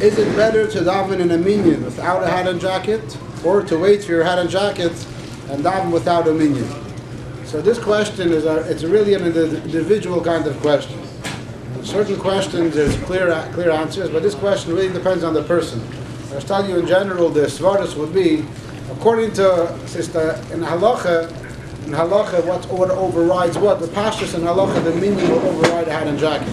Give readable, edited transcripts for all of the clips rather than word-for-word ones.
Is it better to daven in a minion without a hat and jacket, or to wait for your hat and jacket and daven without a minion? So this question it's really an individual kind of question. In certain questions there's clear answers, but this question really depends on the person. I'll tell you in general, the svardas would be, according to in halacha, what overrides what? The pashtus in halacha, the minion will override a hat and jacket.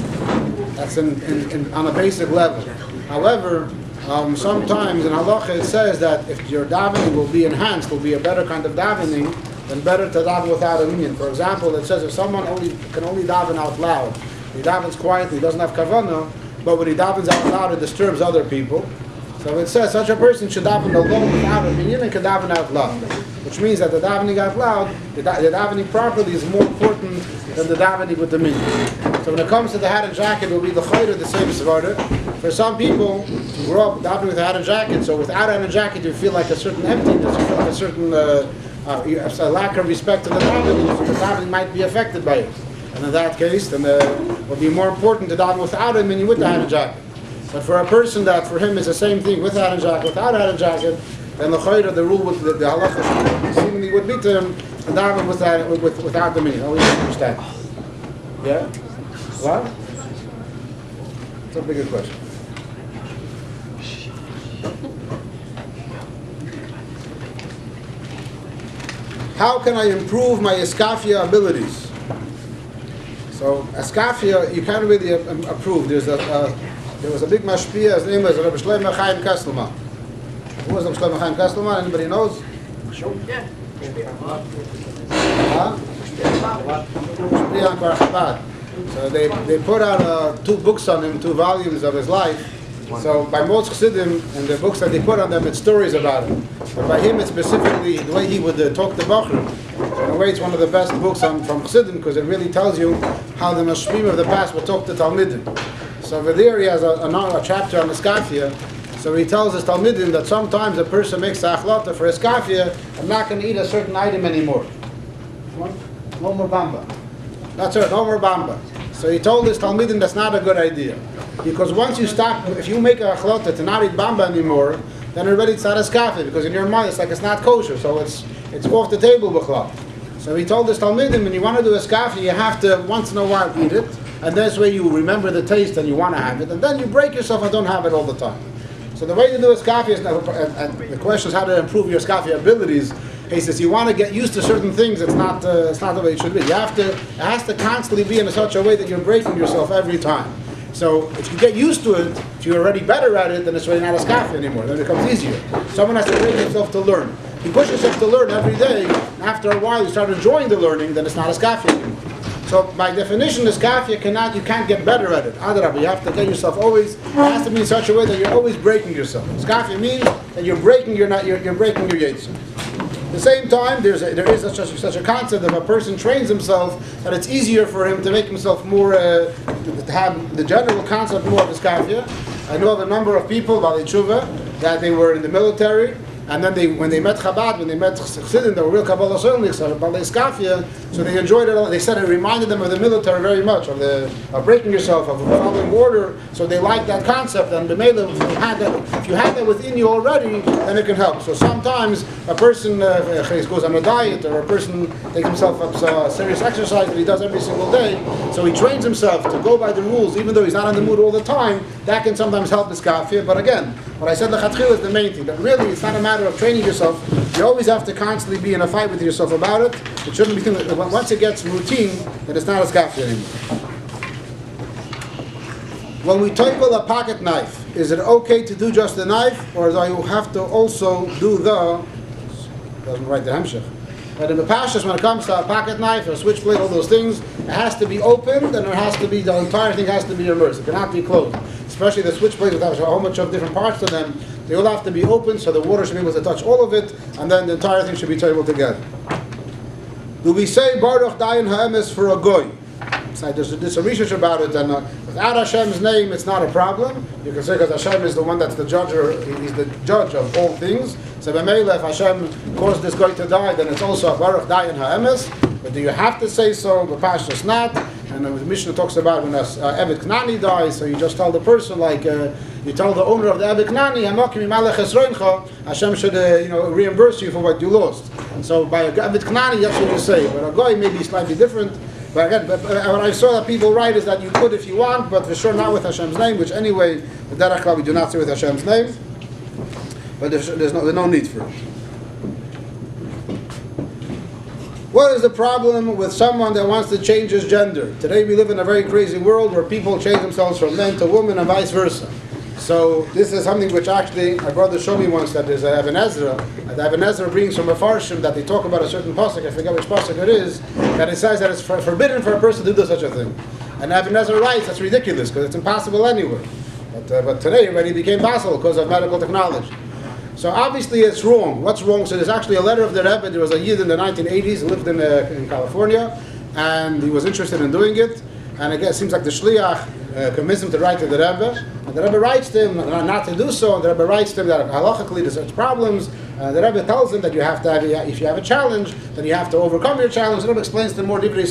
That's on a basic level. However, sometimes in halacha it says that if your davening will be enhanced, will be a better kind of davening, then better to daven without a minion. For example, it says if someone can only daven out loud, he davens quietly, he doesn't have kavanah, but when he davens out loud it disturbs other people. So it says such a person should daven alone without a minion and can daven out loud. Which means that the davening out loud, the davening properly is more important than the davening with the minion. So when it comes to the hat and jacket, it will be the chayr, the same svarda. For some people, who grow up davening with a hat and jacket, so without a hat and jacket you feel like a certain emptiness, you feel like a certain you have a lack of respect to the davening, so the davening might be affected by it. And in that case, then it will be more important to daven without a minion with the hat and jacket. But for a person that for him is the same thing with hat and jacket, without hat and jacket, then the chayra, the rule with the halacha seemingly would be to him to daven without the minion. Always understand. Yeah? What? It's a bigger question. How can I improve my eskafia abilities? So eskafia, you can't really improve. There was a big mashpia. His name was Rabbi Shlomo Chaim Kesselman. Who was Rabbi Shlomo Chaim Kesselman? Anybody knows? Sure. Yeah. So they put out 2 books on him, 2 volumes of his life. So by most Chassidim, and the books that they put on them, it's stories about him. But by him, it's specifically the way he would talk to Bachrim. So in a way, it's one of the best books from Chassidim, because it really tells you how the Mashpim of the past would talk to Talmidim. So over there, he has a chapter on Eskafia. So he tells his Talmidim that sometimes a person makes a achlata for Eskafia, I'm not going to eat a certain item anymore. No more bamba. That's it, no more bamba. So he told his Talmidim that's not a good idea. Because once you stop, if you make a achlata to not eat bamba anymore, then already it's not Eskafia, because in your mind it's like it's not kosher, so it's off the table b'chlal. So he told his Talmidim, when you want to do Eskafia, you have to once in a while eat it, and this way you remember the taste and you want to have it, and then you break yourself and don't have it all the time. So the way to do Eskafia is, and the question is how to improve your Eskafia abilities. He says you want to get used to certain things. It's not the way it should be. It has to constantly be in such a way that you're breaking yourself every time. So if you get used to it, if you're already better at it, then it's really not Eskafia anymore. Then it becomes easier. Someone has to break himself to learn. If you push yourself to learn every day, after a while you start enjoying the learning, then it's not Eskafia anymore. So by definition, Eskafia you can't get better at it. Adrabah, you have to get yourself always. It has to be in such a way that you're always breaking yourself. Eskafia means that you're breaking your yetzer. At the same time, there is such a concept that if a person trains himself, that it's easier for him to make himself more, to have the general concept more of Eskafia. I know of a number of people, Bali Tshuva, that they were in the military, and then when they met Chabad, when they met Chassidim, they were real cabola certainly, Bali Eskafia, so they enjoyed it all. They said it reminded them of the military very much, of breaking yourself, of following order, so they liked that concept, and the Mela, if you had that within you already, then it can help. So sometimes a person goes on a diet, or a person takes himself up serious exercise that he does every single day, so he trains himself to go by the rules, even though he's not in the mood all the time. That can sometimes help Eskafia. But again, what I said lechatchila is the main thing, that really it's not a matter of training yourself. You always have to constantly be in a fight with yourself about it. It shouldn't be once it gets routine, then it's not Eskafia anymore. When we tackle a pocket knife, is it okay to do just the knife, or do you have to also do doesn't write the hemshech. But in the pashas, when it comes to a pocket knife or a switchblade, all those things, it has to be opened, and the entire thing has to be immersed. It cannot be closed. Especially the switchblades with a whole bunch of different parts to them, they all have to be open, so the water should be able to touch all of it, and then the entire thing should be able together. Do we say Baruch Dayan Ha'emes for a goy? So there's a research about it, and without Hashem's name, it's not a problem. You can say because Hashem is the one that's the judge, or he's the judge of all things. So if Hashem caused this guy to die, then it's also a Baruch Dayan Ha'emes. But do you have to say so? The Pashas not. And the Mishnah talks about when a Eved Knani dies, so you just tell the person, like, you tell the owner of the Eved Knani, Hashem should reimburse you for what you lost. And so by a Eved Knani, that's what you say. But a Goy may be slightly different. But again, what I saw that people write is that you could if you want, but for sure not with Hashem's name, which anyway, the Derech Kla we do not say with Hashem's name. But there's no need for it. What is the problem with someone that wants to change his gender? Today we live in a very crazy world where people change themselves from men to women and vice versa. So this is something which actually my brother showed me once, that there's Ibn Ezra. Ibn Ezra brings from a Farshim that they talk about a certain pasuk, I forget which pasuk it is, that it says that it's forbidden for a person to do such a thing. And Ibn Ezra writes that's ridiculous because it's impossible anyway. But today it already became possible because of medical technology. So obviously it's wrong. What's wrong? So there's actually a letter of the Rebbe. There was a Yid in the 1980s who lived in California, and he was interested in doing it. And again, it seems like the Shliach convinced him to write to the Rebbe. And the Rebbe writes to him not to do so. And the Rebbe writes to him that halachically there's such problems. The Rebbe tells him that you have to have, if you have a challenge, then you have to overcome your challenge. The Rebbe explains to him more deeply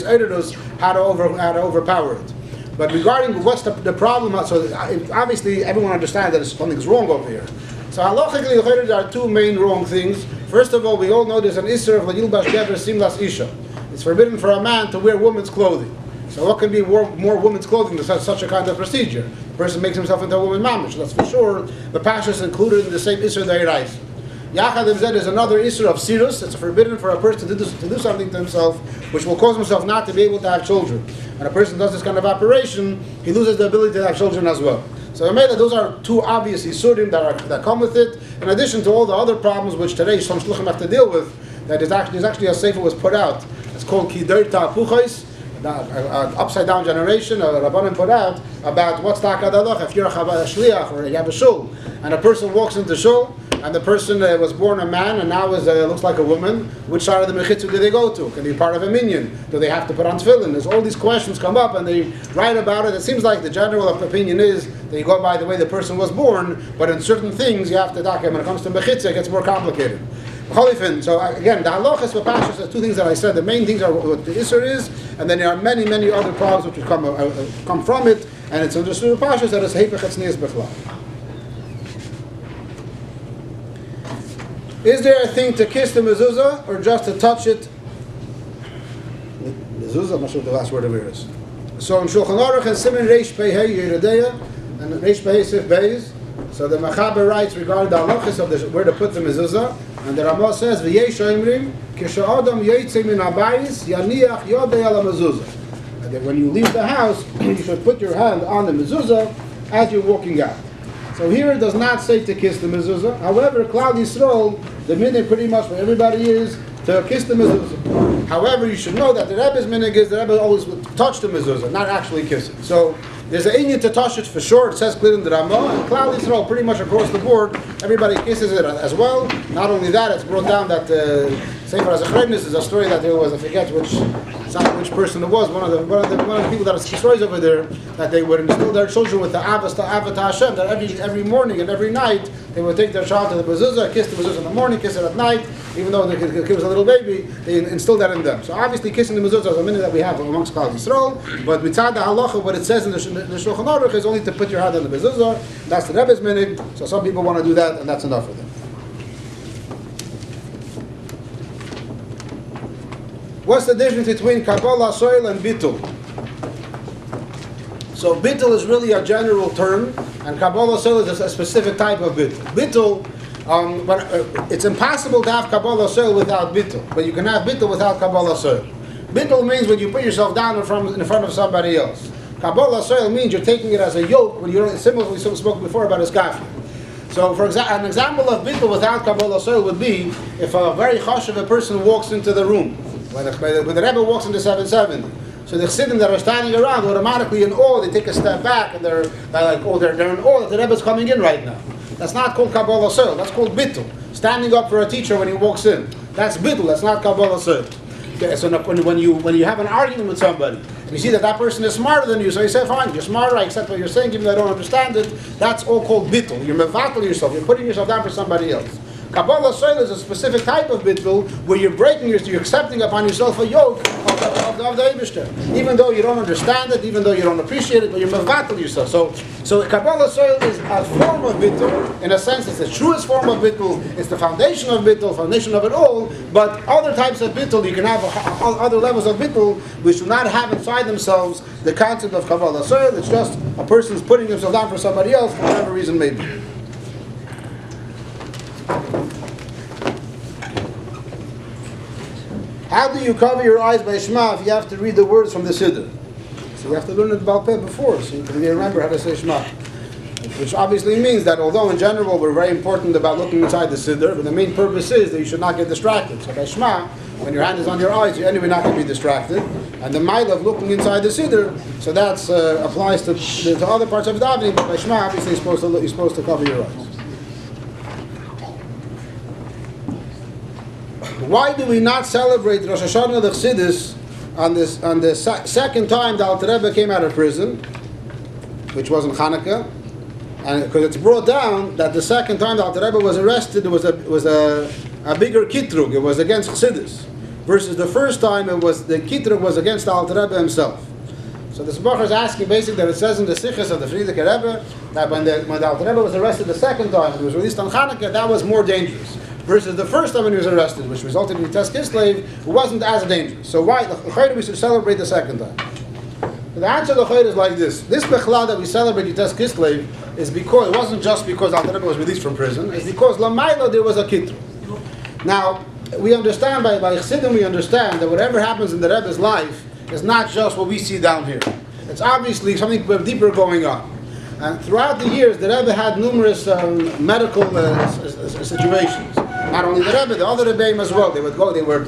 how to overpower it. But regarding what's the problem, so obviously everyone understands that something's wrong over here. So halachically, there are two main wrong things. First of all, we all know there's an issur of Yilbash Gever Simlas Isha. It's forbidden for a man to wear women's clothing. So what can be more women's clothing than such a kind of procedure? The person makes himself into a woman mamish. That's for sure. The Pasha is included in the same issur that he writes. Yachad Zed is another issur of Sirus. It's forbidden for a person to do something to himself which will cause himself not to be able to have children. When a person does this kind of operation, he loses the ability to have children as well. So I made that those are two obvious isurim that come with it, in addition to all the other problems which today some shluchim have to deal with. That there's actually a sefer was put out. It's called Kider Ta'apuchos, an upside down generation. A Rabbanim put out about what's Ta'akad Halach. If you're a shliach or you have a shul, and a person walks into shul, and the person was born a man and now looks like a woman, which side of the mechitzu do they go to? Can they be part of a minion? Do they have to put on tefillin? There's all these questions come up and they write about it. It seems like the general opinion is that you go by the way the person was born, but in certain things you have to document. When it comes to mechitza, it gets more complicated. So again, the halachas for pashas are two things that I said. The main things are what the issur is, and then there are many, many other problems which come from it, and it's understood in pashas that it's heipech etznius bechlal. Is there a thing to kiss the mezuzah or just to touch it? Mezuzah, I'm not sure what the last word of it is. So in Shulchan Aruch and Siman Reish Pei Hey Yeredeya and Reish Pei Sif Beis, so the Machaber writes regarding the halachas of where to put the mezuzah, and the Ramah says V'yesh Oimrim Kisha'adam Yeitzei Min Habayis Yaniach Yodei Ala Mezuzah. And that when you leave the house, you should put your hand on the mezuzah as you're walking out. So here it does not say to kiss the mezuzah. However, Klal Yisrael, the minhag pretty much for everybody is to kiss the mezuzah. However, you should know that the Rebbe's minhag is the Rebbe always would touch the mezuzah, not actually kiss it. So there's an Indian to touch it for sure. It says clear in the Ramah, and Klal Yisrael pretty much across the board, everybody kisses it as well. Not only that, it's brought down that Sefer HaZechrenis is a story that there was, I forget which person it was, one of the people that destroys over there, that they would instill their children with the Avos to Hashem, that every morning and every night they would take their child to the mezuzah, kiss the mezuzah in the morning, kiss it at night, even though the kid was a little baby, they instilled that in them. So obviously kissing the mezuzah is a minute that we have amongst Klal Yisrael, but mitzad the halacha, what it says in the Shulchan Aruch is only to put your hand on the mezuzah. That's the Rebbe's minhag, so some people want to do that, and that's enough for them. What's the difference between cabola, soil, and beetle? So beetle is really a general term, and cabola soil is a specific type of beetle. Beetle, it's impossible to have cabola soil without beetle, but you can have beetle without cabola soil. Beetle means when you put yourself down in front of somebody else. Cabola soil means you're taking it as a yoke, when you're similar we spoke before about iskafia. So for an example of beetle without cabola soil would be if a very chashuv a person walks into the room. When the Rebbe walks into 770, so the chassidim that are standing around automatically in awe, they take a step back and they're in awe that the Rebbe is coming in right now. That's not called cabola soil. That's called beetle. Standing up for a teacher when he walks in. That's beetle. That's not cabola soil. Okay, so when you have an argument with somebody, and you see that person is smarter than you, so you say, fine, you're smarter, I accept what you're saying, even though I don't understand it. That's all called beetle. You're mevatel yourself. You're putting yourself down for somebody else. Cabola soil is a specific type of beetle where you're you're accepting upon yourself a yoke of the Eibishter. Even though you don't understand it, even though you don't appreciate it, but you're mevatel yourself. So Cabola soil is a form of beetle. In a sense, it's the truest form of beetle. It's the foundation of beetle, foundation of it all. But other types of beetle, you can have other levels of beetle which do not have inside themselves the concept of Cabola soil. It's just a person's putting himself down for somebody else for whatever reason maybe. How do you cover your eyes by Shema if you have to read the words from the Siddur? So you have to learn it Baal Peh before, so you can remember how to say Shema. Which obviously means that although in general we're very important about looking inside the Siddur, but the main purpose is that you should not get distracted. So by Shema, when your hand is on your eyes, you're anyway not going to be distracted. And the mile of looking inside the Siddur, so that applies to other parts of davening, but by Shema obviously you're supposed to cover your eyes. Why do we not celebrate Rosh Hashanah the Chassidus on the second time the Alter Rebbe came out of prison, which was in Hanukkah? And because it's brought down that the second time the Alter Rebbe was arrested, it was a bigger kitrug. It was against Chassidus, versus the first time the kitrug was against the Alter Rebbe himself. So the Sbachar is asking basically that it says in the Sichos of the Frierdiker Rebbe that when the Alter Rebbe was arrested the second time, and was released on Hanukkah, that was more dangerous. Versus the first time when he was arrested, which resulted in Tes Kislev, it wasn't as dangerous. So why we should celebrate the second time? The answer to the is like this. This Bechla that we celebrate Tes Kislev is because, it wasn't just because Alter Rebbe was released from prison, it's because Lamaila there was a Kitru. Now, we understand, by Chassidim we understand that whatever happens in the Rebbe's life is not just what we see down here. It's obviously something deeper going on. And throughout the years, the Rebbe had numerous medical situations. Not only the Rebbe, the other Rebbeim as well. They were